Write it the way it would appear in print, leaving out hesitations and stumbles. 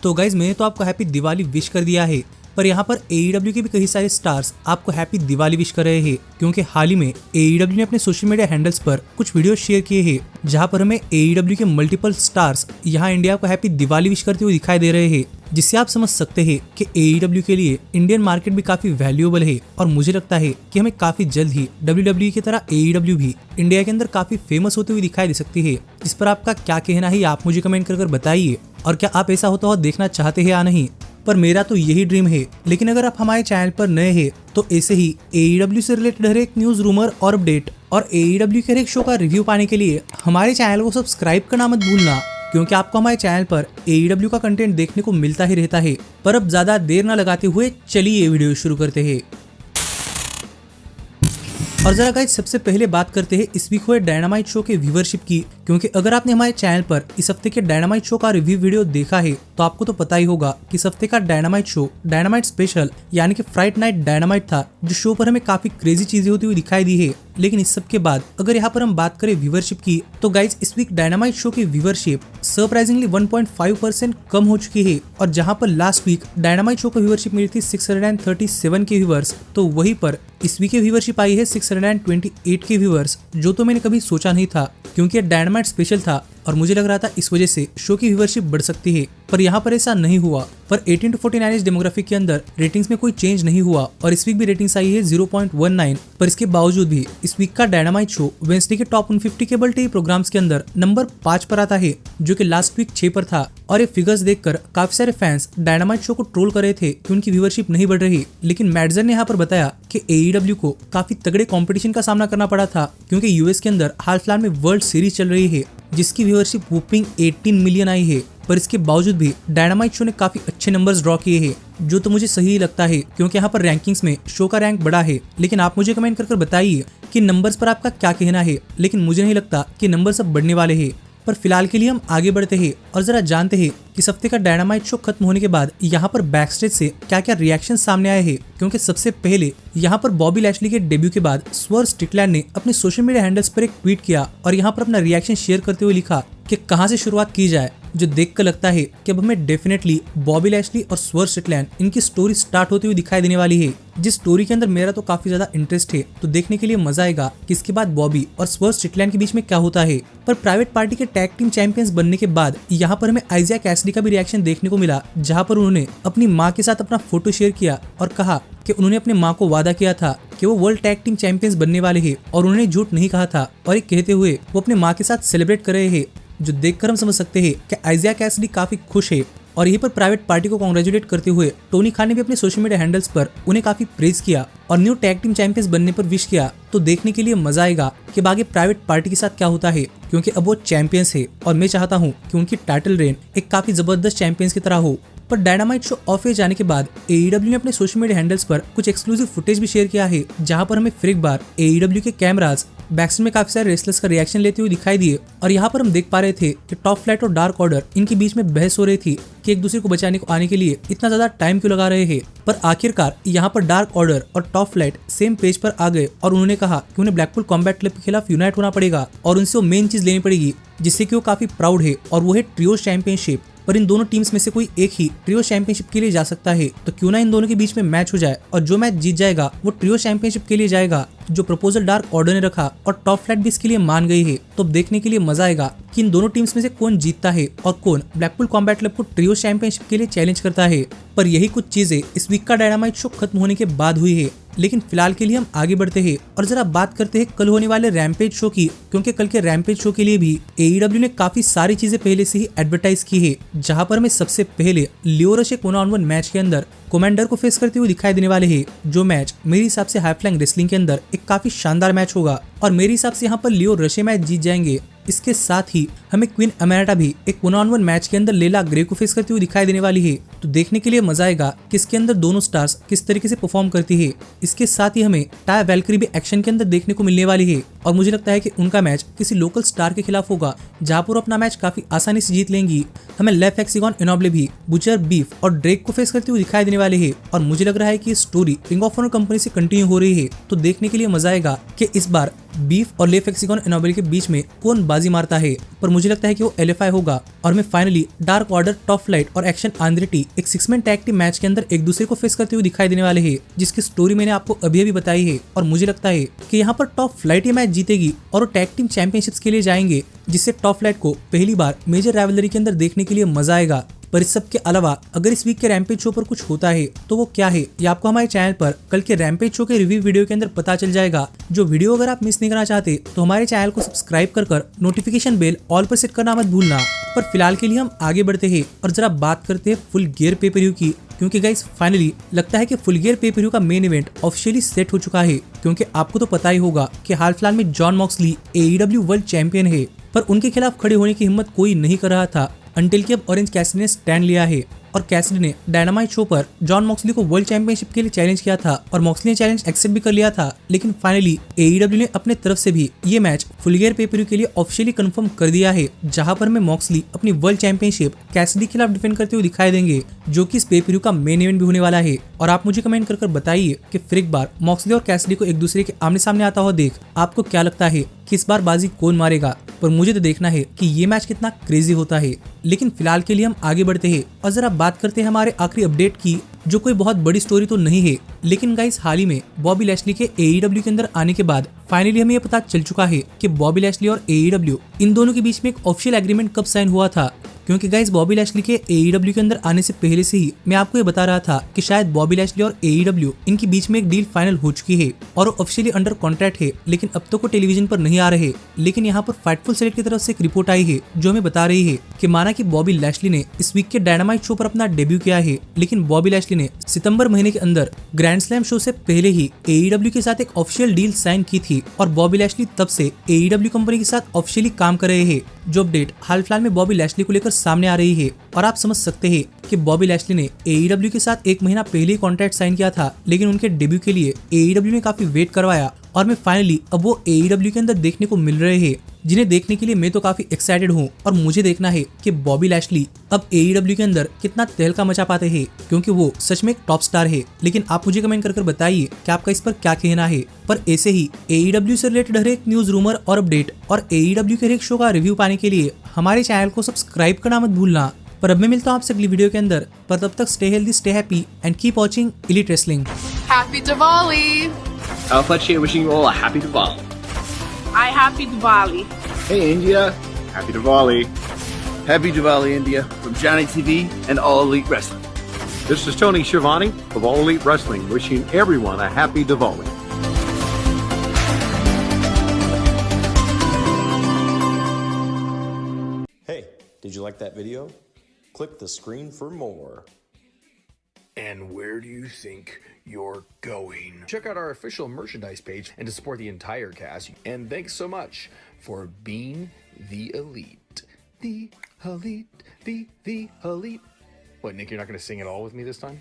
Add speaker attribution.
Speaker 1: तो गाइज मैंने तो आपको हैप्पी दिवाली विश कर दिया है, पर यहाँ पर AEW के भी कई सारे स्टार्स आपको हैप्पी दिवाली विश कर रहे हैं, क्योंकि हाल ही में AEW ने अपने सोशल मीडिया हैंडल्स पर कुछ वीडियो शेयर किए हैं जहाँ पर हमें AEW के मल्टीपल स्टार्स यहाँ इंडिया को हैप्पी दिवाली विश करते हुए दिखाई दे रहे हैं, जिससे आप समझ सकते हैं कि AEW के लिए इंडियन मार्केट भी काफी वैल्यूएबल है। और मुझे लगता है कि हमें काफी जल्द ही WWE की तरह AEW भी इंडिया के अंदर काफी फेमस होते हुए दिखाई दे सकती है। इस पर आपका क्या कहना है आप मुझे कमेंट कर बताइए, और क्या आप ऐसा होता हुआ देखना चाहते हैं या नहीं। पर मेरा तो यही ड्रीम है। लेकिन अगर आप हमारे चैनल पर नए हैं तो ऐसे ही AEW से रिलेटेड हर एक न्यूज, रूमर और अपडेट और AEW के हर एक शो का रिव्यू पाने के लिए हमारे चैनल को सब्सक्राइब करना मत भूलना, क्योंकि आपको हमारे चैनल पर AEW का कंटेंट देखने को मिलता ही रहता है। पर अब ज्यादा देर न लगाते हुए चलिए ये वीडियो शुरू करते हैं। और जरा गाइस सबसे पहले बात करते हैं इस वीक हुए डायनामाइट शो के व्यूवरशिप की, क्योंकि अगर आपने हमारे चैनल पर इस हफ्ते के डायनामाइट शो का रिव्यू वीडियो देखा है तो आपको तो पता ही होगा कि इस हफ्ते का डायनामाइट शो डायनामाइट स्पेशल यानी कि फ्राइडे नाइट डायनामाइट था, जो शो पर हमें काफी क्रेजी चीजें होती हुई दिखाई दी है। लेकिन इस सब के बाद अगर यहाँ पर हम बात करें व्यूवरशिप की, तो गाइज इस वीक डायनामाइट शो की व्यूवरशिप सरप्राइजिंगली 1.5% कम हो चुकी है। और जहाँ पर लास्ट वीक डायनामाइट शो को व्यूवरशिप मिली थी 637 के व्यूवर्स, तो वहीं पर इस वीक की व्यूवरशिप आई है 628 के व्यूवर्स, जो तो मैंने कभी सोचा नहीं था, क्योंकि ये डायनामाइट स्पेशल था और मुझे लग रहा था इस वजह से शो की व्यूवरशिप बढ़ सकती है। पर यहाँ पर ऐसा नहीं हुआ। पर 18 to 49 एज डेमोग्राफिक के अंदर रेटिंग्स में कोई चेंज नहीं हुआ और इस वीक भी रेटिंग्स आई है 0.19। पर इसके बावजूद भी इस वीक का डायनामाइट शो वेडनेसडे के टॉप 150 केबल टीवी प्रोग्राम्स के अंदर नंबर 5 पर आता है, जो कि लास्ट वीक 6 पर था। और ये फिगर्स देखकर काफी सारे फैंस डायनामाइट शो को ट्रोल कर रहे थे कि उनकी व्यूवरशिप नहीं बढ़ रही। लेकिन मैडजन ने यहाँ पर बताया कि AEW को काफी तगड़े कंपटीशन का सामना करना पड़ा था, क्योंकि यूएस के अंदर हाल फिलहाल में वर्ल्ड सीरीज चल रही है, जिसकी व्यूवरशिप वूपिंग 18 मिलियन आई है। पर इसके बावजूद भी डायनामाइट शो ने काफी अच्छे नंबर्स ड्रॉ किए हैं, जो तो मुझे सही लगता है, क्योंकि यहाँ पर रैंकिंग्स में शो का रैंक बड़ा है। लेकिन आप मुझे कमेंट कर बताइए कि नंबर्स पर आपका क्या कहना है। लेकिन मुझे नहीं लगता कि नंबर्स अब बढ़ने वाले हैं। पर फिलहाल के लिए हम आगे बढ़ते हैं और जरा जानते हैं कि इस हफ्ते का डायनामाइट शो खत्म होने के बाद यहाँ पर बैकस्टेज से क्या क्या रिएक्शन सामने आए हैं। क्योंकि सबसे पहले यहाँ पर बॉबी लैशली के डेब्यू के बाद स्वर्ग स्ट्रिकलैंड ने अपने सोशल मीडिया हैंडल्स पर एक ट्वीट किया और यहाँ पर अपना रिएक्शन शेयर करते हुए लिखा कि कहाँ से शुरुआत की जाए, जो देखकर लगता है कि अब हमें डेफिनेटली बॉबी लैशली और स्वर्ग स्ट्रिकलैंड इनकी स्टोरी स्टार्ट होती हुई दिखाई देने वाली है, जिस स्टोरी के अंदर मेरा तो काफी ज्यादा इंटरेस्ट है। तो देखने के लिए मजा आएगा कि इसके बाद बॉबी और स्वर्ग स्ट्रिकलैंड के बीच में क्या होता है। पर प्राइवेट पार्टी के टैग टीम चैंपियंस बनने के बाद यहाँ पर हमें आइजिया कैसिडी का भी रिएक्शन देखने को मिला, जहाँ पर उन्होंने अपनी माँ के साथ अपना फोटो शेयर किया और कहा कि उन्होंने अपने माँ को वादा किया था कि वो वर्ल्ड टैग टीम चैंपियंस बनने वाले हैं, और उन्होंने झूठ नहीं कहा था। और ये कहते हुए वो अपने माँ के साथ सेलिब्रेट कर रहे हैं, जो देखकर हम समझ सकते हैं कि आइजिया कैसिडी काफी खुश है। और यहीं पर प्राइवेट पार्टी को कांग्रेचुलेट करते हुए टोनी खान ने भी अपने सोशल मीडिया हैंडल्स पर उन्हें काफी प्रेज किया और न्यू टैग टीम चैंपियंस बनने पर विश किया। तो देखने के लिए मजा आएगा कि आगे प्राइवेट पार्टी के साथ क्या होता है, क्योंकि अब वो चैंपियंस है और मैं चाहता हूँ कि उनकी टाइटल रेन एक काफी जबरदस्त चैंपियंस की तरह हो। पर डायनामाइट शो ऑफ एयर जाने के बाद AEW ने अपने सोशल मीडिया हैंडल्स पर कुछ एक्सक्लूसिव फुटेज भी शेयर किया है, जहां पर हमें फिर एक बार AEW के कैमरास बैकस्टेज में काफी सारे रेसलर्स का रिएक्शन लेते हुए दिखाई दिए। और यहाँ पर हम देख पा रहे थे कि टॉप फ्लाइट और डार्क ऑर्डर इनके बीच में बहस हो रही थी कि एक दूसरे को बचाने को आने के लिए इतना ज्यादा टाइम क्यों लगा रहे हैं। पर आखिरकार यहाँ पर डार्क ऑर्डर और टॉप फ्लाइट सेम पेज पर आ गए और उन्होंने कहा कि उन्हें ब्लैकपूल कॉम्बैट क्लब के खिलाफ यूनाइट होना पड़ेगा और उनसे वो मेन चीज लेनी पड़ेगी, जिससे कि वो काफी प्राउड है, और वो है ट्रियो चैंपियनशिप। पर इन दोनों टीम्स में से कोई एक ही ट्रियो चैंपियनशिप के लिए जा सकता है, तो क्यों ना इन दोनों के बीच में मैच हो जाए और जो मैच जीत जाएगा वो ट्रियो चैंपियनशिप के लिए जाएगा, जो प्रपोजल डार्क ऑर्डर ने रखा और टॉप फ्लाइट भी इसके लिए मान गई है। तो अब देखने के लिए मजा आएगा कि इन दोनों टीम्स में से कौन जीतता है और कौन ब्लैकपूल कॉम्बैट क्लब को ट्रियो चैंपियनशिप के लिए चैलेंज करता है। पर यही कुछ चीजें इस वीक का डायनामाइट शो खत्म होने के बाद हुई है। लेकिन फिलहाल के लिए हम आगे बढ़ते हैं और जरा बात करते हैं कल होने वाले रैम्पेज शो की, क्योंकि कल के रैम्पेज शो के लिए भी AEW ने काफी सारी चीजें पहले से ही एडवर्टाइज की है, जहां पर हमें सबसे पहले लियो रश एक 1-on-1 मैच के अंदर कमांडर को फेस करते हुए दिखाई देने वाले हैं, जो मैच मेरे हिसाब से हाई फ्लाइंग रेसलिंग के अंदर एक काफी शानदार मैच होगा और मेरे हिसाब से यहाँ पर लियो रश मैच जीत जाएंगे। इसके साथ ही हमें क्वीन अमेरिटा भी एक 1-on-1 मैच के अंदर लेला ग्रे को फेस करती हुई दिखाई देने वाली है। तो देखने के लिए मजा आएगा कि इसके अंदर दोनों स्टार्स किस तरीके से परफॉर्म करती है। इसके साथ ही हमें टाया वैल्करी भी एक्शन के अंदर देखने को मिलने वाली है और मुझे लगता है कि उनका मैच किसी लोकल स्टार के खिलाफ होगा, जहाँ पर अपना मैच काफी आसानी से जीत लेंगी। हमें लेफ हेक्सिगॉन इनोब्ले भी बुचर बीफ और ड्रेक को फेस करते हुए दिखाई देने वाले हैं और मुझे लग रहा है कि story ring of honour company से कंटिन्यू हो रही है। तो देखने के लिए मजा आएगा कि इस बार बीफ और लेफ हेक्सागोन एनोमली के बीच में कौन बाजी मारता है, पर मुझे लगता है कि वो LFI होगा। और मैं finally dark order, top flight और एक्शन आंद्रेटी एक 6-मैन टैग टीम मैच के अंदर एक दूसरे को फेस करते हुए दिखाई देने वाले हैं, जिसकी स्टोरी मैंने आपको अभी बताई है। और मुझे लगता है कि यहाँ पर टॉप फ्लाइट ये मैच जीतेगी और वो टैग टीम चैंपियनशिप्स के लिए जाएंगे, जिससे टॉप फ्लाइट को पहली बार मेजर राइवलरी के अंदर देखने के लिए मजा आएगा। पर इस सब के अलावा अगर इस वीक के रैम्पेज शो पर कुछ होता है तो वो क्या है, ये आपको हमारे चैनल पर कल के रैम्पेज शो के रिव्यू वीडियो के अंदर पता चल जाएगा। जो वीडियो अगर आप मिस नहीं करना चाहते तो हमारे चैनल को सब्सक्राइब कर नोटिफिकेशन बेल ऑल पर सेट करना मत भूलना। पर फिलहाल के लिए हम आगे बढ़ते हैं और जरा बात करते हैं फुल गियर पे पर व्यू की, क्योंकि गाइस फाइनली लगता है कि फुल गियर पे पर व्यू का मेन इवेंट ऑफिशियली सेट हो चुका है। क्योंकि आपको तो पता ही होगा कि हाल फिलहाल में John Moxley AEW world champion है, पर उनके खिलाफ खड़े होने की हिम्मत कोई नहीं कर रहा था अंटिल कि अब ऑरेंज कैसिडी ने स्टैंड लिया है। और कैसिडी ने डायनामाइट शो पर जॉन मॉक्सली को वर्ल्ड चैंपियनशिप के लिए चैलेंज किया था और मॉक्सली ने चैलेंज एक्सेप्ट भी कर लिया था। लेकिन फाइनली AEW ने अपने तरफ से भी ये मैच फुल गियर पे पर व्यू के लिए ऑफिशियली कंफर्म कर दिया है, जहां पर में मॉक्सली अपनी वर्ल्ड चैंपियनशिप कैसिडी के खिलाफ डिफेंड करते हुए दिखाई देंगे, जो कि इस पे पर व्यू का मेन इवेंट भी होने वाला है। और आप मुझे कमेंट कर बताइए कि फिर एक बार मॉक्सली और कैसिडी को एक दूसरे के आमने सामने आता हुआ देख आपको क्या लगता है कि इस बार बाजी कौन मारेगा। पर मुझे तो देखना है कि ये मैच कितना क्रेजी होता है। लेकिन फिलहाल के लिए हम आगे बढ़ते हैं और जरा बात करते हैं हमारे आखिरी अपडेट की, जो कोई बहुत बड़ी स्टोरी तो नहीं है, लेकिन गाइस हाल ही में बॉबी लैशली के AEW के अंदर आने के बाद फाइनली हमें ये पता चल चुका है कि बॉबी लैशली और AEW इन दोनों के बीच में एक ऑफिशियल एग्रीमेंट कब साइन हुआ था। क्योंकि गाइस बॉबी लैशली के AEW के अंदर आने से पहले से ही मैं आपको ये बता रहा था कि शायद बॉबी लैशली और AEW इनके बीच में एक डील फाइनल हो चुकी है और वो ऑफिशियली अंडर कॉन्ट्रैक्ट है, लेकिन अब तक वो टेलीविजन पर नहीं आ रहे। लेकिन यहाँ पर फाइटफुल सेलेक्ट की तरफ से एक रिपोर्ट आई है जो हमें बता रही है कि माना कि बॉबी लैशली ने इस वीक के डायनामाइट शो पर अपना डेब्यू किया है, लेकिन बॉबी लैशली ने सितंबर महीने के अंदर ग्रैंड स्लैम शो से पहले ही AEW के साथ एक ऑफिशियल डील साइन की थी और बॉबी लैशली तब से AEW कंपनी के साथ ऑफिशियली काम कर रहे हैं। जो अपडेट हाल फिलहाल में बॉबी लैशली को लेकर सामने आ रही है और आप समझ सकते हैं कि बॉबी लैशली ने AEW के साथ 1 महीना पहले ही कॉन्ट्रैक्ट साइन किया था, लेकिन उनके डेब्यू के लिए AEW ने काफी वेट करवाया और मैं फाइनली अब वो AEW के अंदर देखने को मिल रहे हैं, जिन्हें देखने के लिए मैं तो काफी एक्साइटेड हूँ। और मुझे देखना है कि बॉबी लैशली अब AEW के अंदर कितना तहलका मचा पाते हैं, क्योंकि वो सच में एक टॉप स्टार है। लेकिन आप मुझे कमेंट कर बताइए कि आपका इस पर क्या कहना है। पर ऐसे ही AEW से रिलेटेड हर एक न्यूज, रूमर और अपडेट और AEW के हर एक शो का रिव्यू पाने के लिए हमारे चैनल को सब्सक्राइब करना मत भूलना। पर अब मैं मिलता हूँ आपसे अगली वीडियो के अंदर, पर तब तक stay healthy, stay happy and keep watching elite wrestling.
Speaker 2: Happy Diwali!
Speaker 3: Alpha Chia wishing you all a happy Diwali.
Speaker 2: I happy Diwali.
Speaker 4: Hey India,
Speaker 3: Happy Diwali.
Speaker 4: happy Diwali India from Johnny TV and All Elite Wrestling.
Speaker 5: This is Tony Schiavone of All Elite Wrestling wishing everyone a happy Diwali.
Speaker 6: Hey, did you like that video? Click the screen for more.
Speaker 7: And where do you think you're going? Check out our official merchandise page and to support the entire cast. And thanks so much for being the elite. The elite, the elite. What, Nick, you're not going to sing it all with me this time?